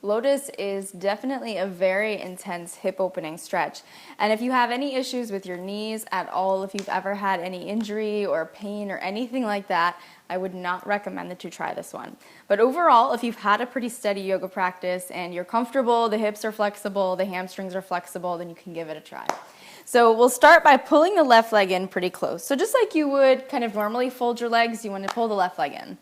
Lotus is definitely a very intense hip opening stretch. And if you have any issues with your knees at all, if you've ever had any injury or pain or anything like that, I would not recommend that you try this one. But overall, if you've had a pretty steady yoga practice and you're comfortable, the hips are flexible, the hamstrings are flexible, then you can give it a try. So we'll start by pulling the left leg in pretty close. So just like you would kind of normally fold your legs, you want to pull the left leg in.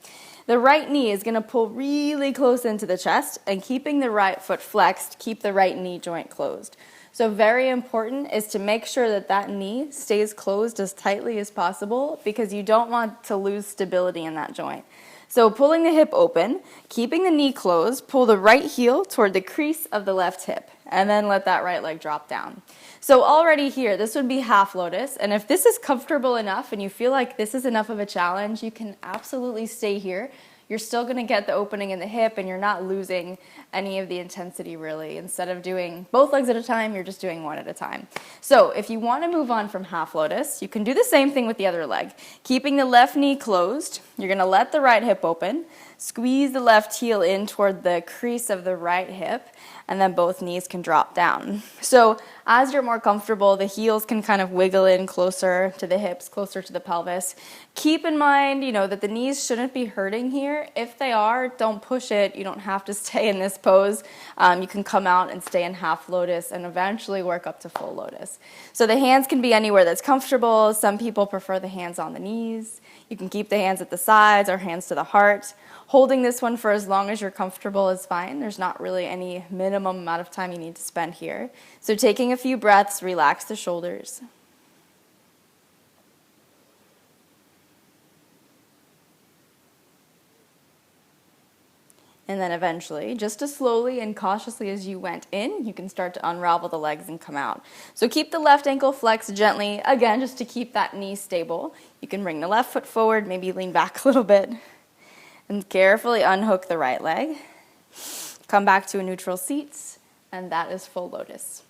The right knee is going to pull really close into the chest, and keeping the right foot flexed, keep the right knee joint closed. So very important is to make sure that that knee stays closed as tightly as possible, because you don't want to lose stability in that joint. So pulling the hip open, keeping the knee closed, pull the right heel toward the crease of the left hip, and then let that right leg drop down. So already here, this would be half lotus, and if this is comfortable enough and you feel like this is enough of a challenge, you can absolutely stay here. You're still going to get the opening in the hip, and you're not losing any of the intensity really. Instead of doing both legs at a time, you're just doing one at a time. So if you want to move on from half lotus, you can do the same thing with the other leg. Keeping the left knee closed, you're going to let the right hip open, squeeze the left heel in toward the crease of the right hip, and then both knees can drop down. So as you're more comfortable, the heels can kind of wiggle in closer to the hips, closer to the pelvis. Keep in mind, that the knees shouldn't be hurting here. If they are, don't push it. You don't have to stay in this pose. You can come out and stay in half lotus and eventually work up to full lotus. So the hands can be anywhere that's comfortable. Some people prefer the hands on the knees. You can keep the hands at the sides or hands to the heart. Holding this one for as long as you're comfortable is fine. There's not really any minimum amount of time you need to spend here. So taking a few breaths, relax the shoulders. And then eventually, just as slowly and cautiously as you went in, you can start to unravel the legs and come out. So keep the left ankle flexed gently, again, just to keep that knee stable. You can bring the left foot forward, maybe lean back a little bit, and carefully unhook the right leg. Come back to a neutral seat, and that is full lotus.